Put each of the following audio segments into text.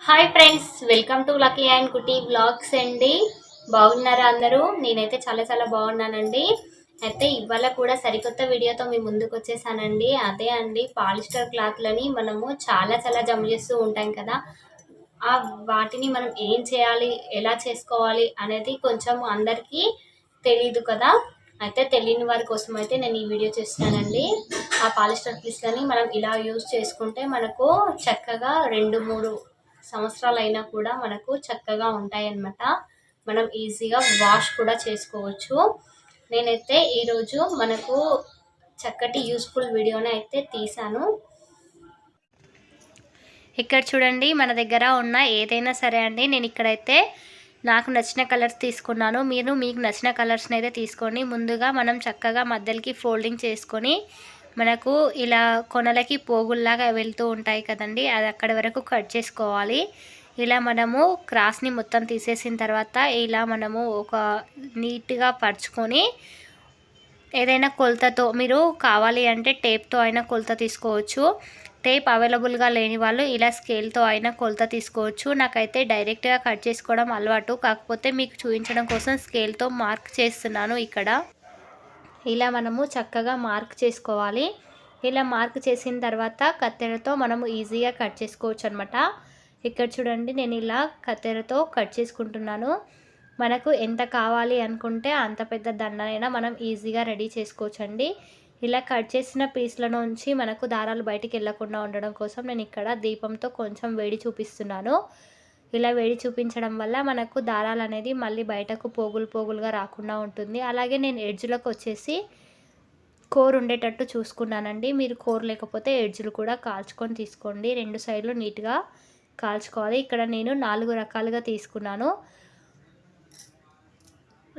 Hi friends, welcome to Lucky and Kutty vlogs అండి. బాగున్నారా అందరూ? నేనైతే చాలా చాలా బాగున్నానండి. అయితే ఇవాళ కూడా సరికొత్త వీడియోతో మీ ముందుకు వచ్చేసానండి. అదే అండి, పాలిస్టర్ క్లాత్లని మనము చాలా చాలా జమ చేస్తూ ఉంటాం కదా. ఆ వాటిని మనం ఏం చేయాలి, ఎలా చేసుకోవాలి అనేది కొంచెం అందరికీ తెలీదు కదా. అయితే తెలియని వారి కోసం అయితే నేను ఈ వీడియో చేస్తున్నానండి. ఆ పాలిస్టర్ పీస్లని మనం ఇలా యూజ్ చేసుకుంటే మనకు చక్కగా 2-3 సంవత్సరాలైనా కూడా మనకు చక్కగా ఉంటాయన్నమాట. మనం ఈజీగా వాష్ కూడా చేసుకోవచ్చు. నేనైతే ఈరోజు మనకు చక్కటి యూస్ఫుల్ వీడియోని అయితే తీసాను. ఇక్కడ చూడండి, మన దగ్గర ఉన్న ఏదైనా సరే అండి, నేను ఇక్కడైతే నాకు నచ్చిన కలర్స్ తీసుకున్నాను. మీరు మీకు నచ్చిన కలర్స్ని అయితే తీసుకోండి. ముందుగా మనం చక్కగా మధ్యలోకి ఫోల్డింగ్ చేసుకొని మనకు ఇలా కొనలకి పోగుల్లాగా వెళ్తూ ఉంటాయి కదండి, అది అక్కడి వరకు కట్ చేసుకోవాలి. ఇలా మనము క్రాస్ని మొత్తం తీసేసిన తర్వాత ఇలా మనము ఒక నీట్గా పరుచుకొని ఏదైనా కొలతతో, మీరు కావాలి అంటే టేప్తో అయినా కొలత తీసుకోవచ్చు. టేప్ అవైలబుల్గా లేని వాళ్ళు ఇలా స్కేల్తో అయినా కొలత తీసుకోవచ్చు. నాకైతే డైరెక్ట్గా కట్ చేసుకోవడం అలవాటు, కాకపోతే మీకు చూపించడం కోసం స్కేల్తో మార్క్ చేస్తున్నాను. ఇక్కడ ఇలా మనము చక్కగా మార్క్ చేసుకోవాలి. ఇలా మార్క్ చేసిన తర్వాత కత్తెరతో మనము ఈజీగా కట్ చేసుకోవచ్చు అనమాట. ఇక్కడ చూడండి, నేను ఇలా కత్తెరతో కట్ చేసుకుంటున్నాను. మనకు ఎంత కావాలి అనుకుంటే అంత పెద్ద దండనైనా మనం ఈజీగా రెడీ చేసుకోవచ్చు అండి. ఇలా కట్ చేసిన పీస్ల నుంచి మనకు దారాలు బయటికి వెళ్ళకుండా ఉండడం కోసం నేను ఇక్కడ దీపంతో కొంచెం వేడి చూపిస్తున్నాను. ఇలా వేడి చూపించడం వల్ల మనకు దారాలు అనేది మళ్ళీ బయటకు పోగులు పోగులుగా రాకుండా ఉంటుంది. అలాగే నేను ఎడ్జ్లకు వచ్చేసి కోర్ ఉండేటట్టు చూసుకున్నానండి. మీరు కోర్ లేకపోతే ఎడ్జ్లు కూడా కాల్చుకొని తీసుకోండి. 2 సైడ్లు నీట్గా కాల్చుకోవాలి. ఇక్కడ నేను 4 రకాలుగా తీసుకున్నాను.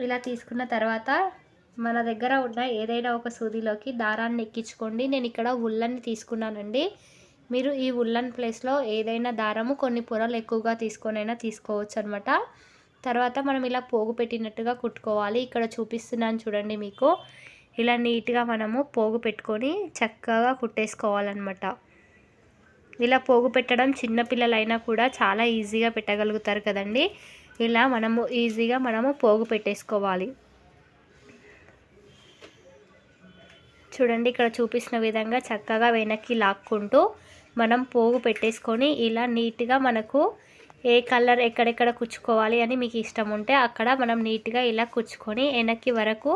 ఇలా తీసుకున్న తర్వాత మన దగ్గర ఉన్న ఏదైనా ఒక సూదిలోకి దారాన్ని ఎక్కించుకోండి. నేను ఇక్కడ ఉల్లన్ని తీసుకున్నానండి. మీరు ఈ ఉల్లన్ ప్లేస్లో ఏదైనా దారము కొన్ని పొరలు ఎక్కువగా తీసుకొనైనా తీసుకోవచ్చు అనమాట. తర్వాత మనం ఇలా పోగు పెట్టినట్టుగా కుట్టుకోవాలి. ఇక్కడ చూపిస్తున్నాను చూడండి మీకు. ఇలా నీట్గా మనము పోగు పెట్టుకొని చక్కగా కుట్టేసుకోవాలన్నమాట. ఇలా పోగు పెట్టడం చిన్నపిల్లలైనా కూడా చాలా ఈజీగా పెట్టగలుగుతారు కదండి. ఇలా మనము ఈజీగా పోగు పెట్టేసుకోవాలి. చూడండి, ఇక్కడ చూపించిన విధంగా చక్కగా వెనక్కి లాక్కుంటూ మనం పోగు పెట్టేసుకొని ఇలా నీట్గా మనకు ఏ కలర్ ఎక్కడెక్కడ కుచ్చుకోవాలి అని మీకు ఇష్టం ఉంటే అక్కడ మనం నీట్గా ఇలా కుచ్చుకొని వెనక్కి వరకు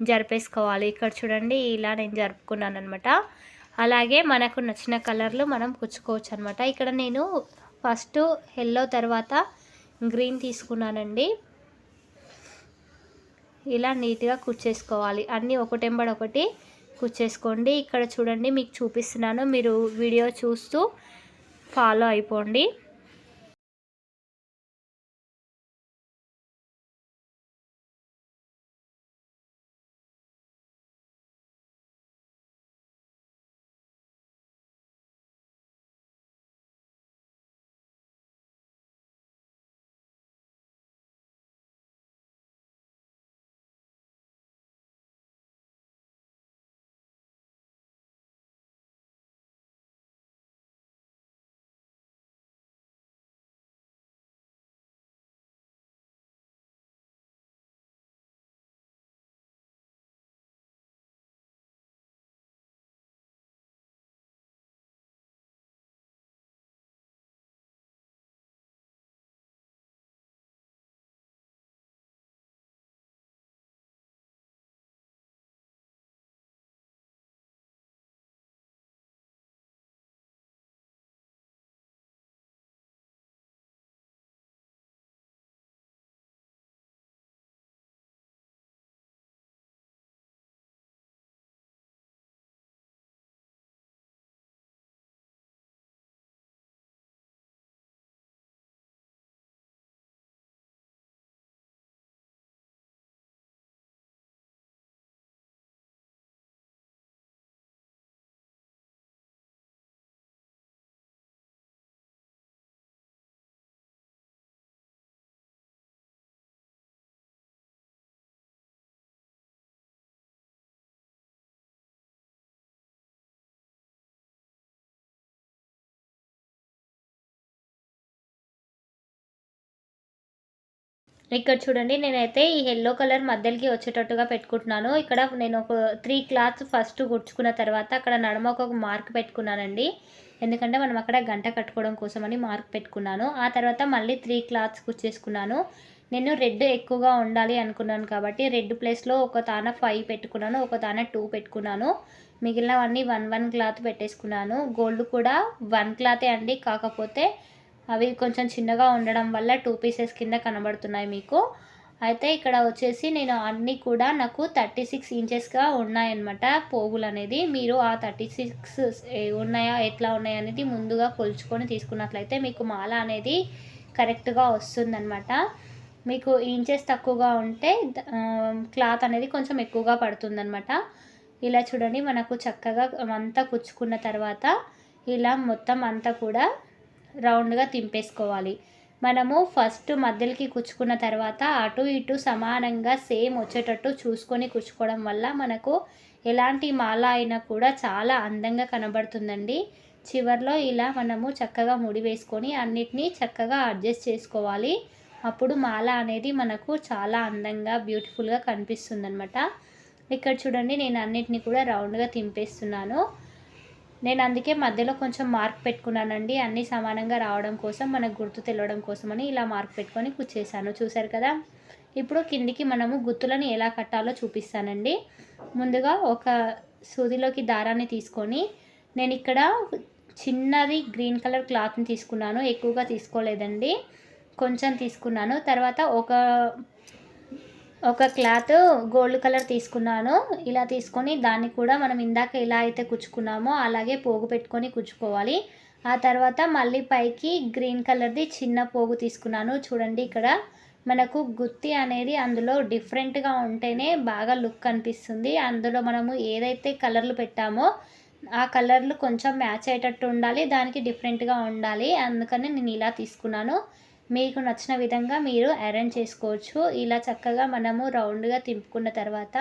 జరిపేసుకోవాలి. ఇక్కడ చూడండి, ఇలా నేను జరుపుకున్నాను అనమాట. అలాగే మనకు నచ్చిన కలర్లు మనం కుచ్చుకోవచ్చు అనమాట. ఇక్కడ నేను ఫస్ట్ ఎల్లో తర్వాత గ్రీన్ తీసుకున్నానండి. ఇలా నీట్గా కుచ్చేసుకోవాలి. అన్నీ ఒకటెంబడి ఒకటి కుచ్చేసుకోండి. ఇక్కడ చూడండి, మీకు చూపిస్తున్నాను, మీరు వీడియో చూస్తూ ఫాలో అయిపోండి. ఇక్కడ చూడండి నేనైతే ఈ యెల్లో కలర్ మధ్యలోకి వచ్చేటట్టుగా పెట్టుకుంటున్నాను. ఇక్కడ నేను ఒక 3 క్లాత్స్ ఫస్ట్ గుచ్చుకున్న తర్వాత అక్కడ నడుమ ఒక మార్క్ పెట్టుకున్నానండి. ఎందుకంటే మనం అక్కడ గంట కట్టుకోవడం కోసమని మార్క్ పెట్టుకున్నాను. ఆ తర్వాత మళ్ళీ 3 క్లాత్స్ కుచ్చేసుకున్నాను. నేను రెడ్ ఎక్కువగా ఉండాలి అనుకున్నాను కాబట్టి రెడ్ ప్లేస్లో ఒక తాన 5 పెట్టుకున్నాను, ఒక తాన 2 పెట్టుకున్నాను. మిగిలినవన్నీ 1 క్లాత్ పెట్టేసుకున్నాను. గోల్డ్ కూడా 1 క్లాతే అండి, కాకపోతే అవి కొంచెం చిన్నగా ఉండడం వల్ల 2 పీసెస్ కింద కనబడుతున్నాయి మీకు. అయితే ఇక్కడ వచ్చేసి నేను అన్నీ కూడా నాకు 36 ఇంచెస్గా ఉన్నాయన్నమాట పోగులు అనేది. మీరు ఆ 36 ఉన్నాయా ఎట్లా ఉన్నాయా అనేది ముందుగా కొలుచుకొని తీసుకున్నట్లయితే మీకు మాల అనేది కరెక్ట్గా వస్తుందన్నమాట. మీకు ఇంచెస్ తక్కువగా ఉంటే క్లాత్ అనేది కొంచెం ఎక్కువగా పడుతుందన్నమాట. ఇలా చూడండి మనకు చక్కగా అంతా కుచ్చుకున్న తర్వాత ఇలా మొత్తం అంతా కూడా రౌండ్గా తింపేసుకోవాలి. మనము ఫస్ట్ మధ్యలోకి కుచ్చుకున్న తర్వాత అటు ఇటు సమానంగా సేమ్ వచ్చేటట్టు చూసుకొని కుచ్చుకోవడం వల్ల మనకు ఎలాంటి మాల అయినా కూడా చాలా అందంగా కనబడుతుందండి. చివర్లో ఇలా మనము చక్కగా ముడి వేసుకొని అన్నిటినీ చక్కగా అడ్జస్ట్ చేసుకోవాలి. అప్పుడు మాల అనేది మనకు చాలా అందంగా బ్యూటిఫుల్గా కనిపిస్తుందన్నమాట. ఇక్కడ చూడండి నేను అన్నిటినీ కూడా రౌండ్గా తింపేస్తున్నాను. నేను అందుకే మధ్యలో కొంచెం మార్క్ పెట్టుకున్నానండి, అన్నీ సమానంగా రావడం కోసం, మనకు గుర్తు తెలవడం కోసమని ఇలా మార్క్ పెట్టుకొని కుచ్చేసాను. చూసారు కదా. ఇప్పుడు కిందికి మనము గుత్తులను ఎలా కట్టాలో చూపిస్తానండి. ముందుగా ఒక సూదిలోకి దారాన్ని తీసుకొని నేను ఇక్కడ చిన్నది గ్రీన్ కలర్ క్లాత్ని తీసుకున్నాను, ఎక్కువగా తీసుకోలేదండి, కొంచెం తీసుకున్నాను. తర్వాత ఒక క్లాత్ గోల్డ్ కలర్ తీసుకున్నాను. ఇలా తీసుకొని దాన్ని కూడా మనం ఇందాక ఎలా అయితే కుచ్చుకున్నామో అలాగే పోగు పెట్టుకొని కుచ్చుకోవాలి. ఆ తర్వాత మళ్ళీ పైకి గ్రీన్ కలర్ది చిన్న పోగు తీసుకున్నాను. చూడండి ఇక్కడ మనకు గుత్తి అనేది అందులో డిఫరెంట్గా ఉంటేనే బాగా లుక్ అనిపిస్తుంది. అందులో మనము ఏదైతే కలర్లు పెట్టామో ఆ కలర్లు కొంచెం మ్యాచ్ అయ్యేటట్టు ఉండాలి, దానికి డిఫరెంట్గా ఉండాలి. అందుకని నేను ఇలా తీసుకున్నాను. మీకు నచ్చిన విధంగా మీరు అరేంజ్ చేసుకోవచ్చు. ఇలా చక్కగా మనము రౌండ్గా తింపుకున్న తర్వాత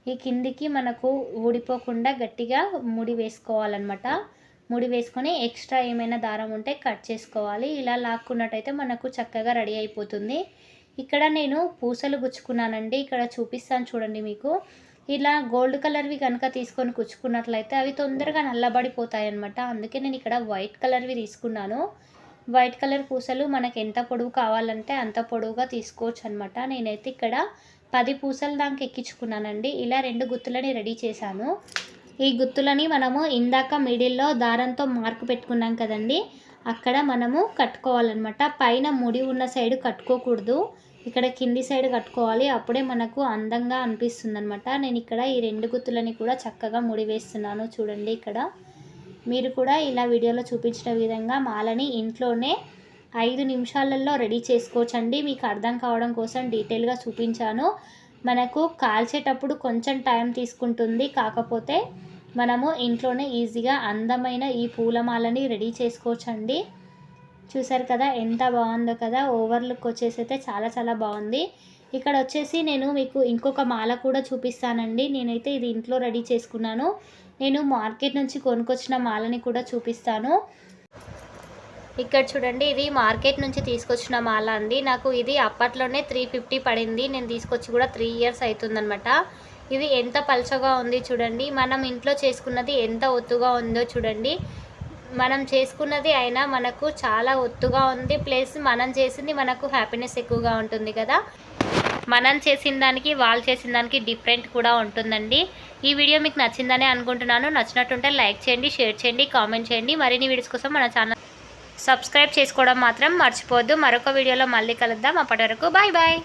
ఈ కిందికి మనకు ఊడిపోకుండా గట్టిగా ముడి వేసుకోవాలన్నమాట. ముడి వేసుకొని ఎక్స్ట్రా ఏమైనా దారం ఉంటే కట్ చేసుకోవాలి. ఇలా లాక్కున్నట్టయితే మనకు చక్కగా రెడీ అయిపోతుంది. ఇక్కడ నేను పూసలు గుచ్చుకున్నానండి, ఇక్కడ చూపిస్తాను చూడండి మీకు. ఇలా గోల్డ్ కలర్వి కనుక తీసుకొని కుచ్చుకున్నట్లయితే అవి తొందరగా నల్లబడిపోతాయి అన్నమాట. అందుకే నేను ఇక్కడ వైట్ కలర్వి తీసుకున్నాను. వైట్ కలర్ పూసలు మనకు ఎంత పొడవు కావాలంటే అంత పొడవుగా తీసుకోవచ్చు అనమాట. నేనైతే ఇక్కడ 10 పూసలు దాకా ఎక్కించుకున్నానండి. ఇలా 2 గుత్తులని రెడీ చేశాను. ఈ గుత్తులని మనము ఇందాక మిడిల్లో దారంతో మార్క్ పెట్టుకున్నాం కదండి, అక్కడ మనము కట్టుకోవాలన్నమాట. పైన ముడి ఉన్న సైడ్ కట్టుకోకూడదు, ఇక్కడ కింది సైడ్ కట్టుకోవాలి. అప్పుడే మనకు అందంగా అనిపిస్తుంది అనమాట. నేను ఇక్కడ ఈ 2 గుత్తులని కూడా చక్కగా ముడి వేస్తున్నాను. చూడండి ఇక్కడ మీరు కూడా ఇలా వీడియోలో చూపించిన విధంగా మాలని ఇంట్లోనే 5 నిమిషాలలో రెడీ చేసుకోవచ్చండి. మీకు అర్థం కావడం కోసం డీటెయిల్గా చూపించాను. మనకు కాల్చేటప్పుడు కొంచెం టైం తీసుకుంటుంది, కాకపోతే మనము ఇంట్లోనే ఈజీగా అందమైన ఈ పూలమాలని రెడీ చేసుకోవచ్చండి. చూసారు కదా ఎంత బాగుందో కదా. ఓవర్ లుక్ వచ్చేసి అయితే చాలా చాలా బాగుంది. ఇక్కడ వచ్చేసి నేను మీకు ఇంకొక మాల కూడా చూపిస్తానండి. నేనైతే ఇది ఇంట్లో రెడీ చేసుకున్నాను. నేను మార్కెట్ నుంచి కొనుక్కొచ్చిన మాలని కూడా చూపిస్తాను. ఇక్కడ చూడండి ఇది మార్కెట్ నుంచి తీసుకొచ్చిన మాల అండి. నాకు ఇది అప్పట్లోనే 350 పడింది. నేను తీసుకొచ్చి కూడా 3 ఇయర్స్ అవుతుందన్నమాట. ఇది ఎంత పలుచగా ఉంది చూడండి. మనం ఇంట్లో చేసుకున్నది ఎంత ఒత్తుగా ఉందో చూడండి. మనం చేసుకున్నది అయినా మనకు చాలా ఒత్తుగా ఉంది, ప్లస్ మనం చేసింది మనకు హ్యాపీనెస్ ఎక్కువగా ఉంటుంది కదా. మనం చేసిన దానికి వాళ్ళు చేసిన దానికి డిఫరెంట్ కూడా ఉంటుందండి. ఈ వీడియో మీకు నచ్చిందని అనుకుంటున్నాను. నచ్చినట్టుంటే లైక్ చేయండి, షేర్ చేయండి, కామెంట్ చేయండి. మరిన్ని వీడియోస్ కోసం మన ఛానల్ సబ్స్క్రైబ్ చేసుకోవడం మాత్రం మర్చిపోవద్దు. మరొక వీడియోలో మళ్ళీ కలుద్దాం. అప్పటి వరకు బాయ్ బాయ్.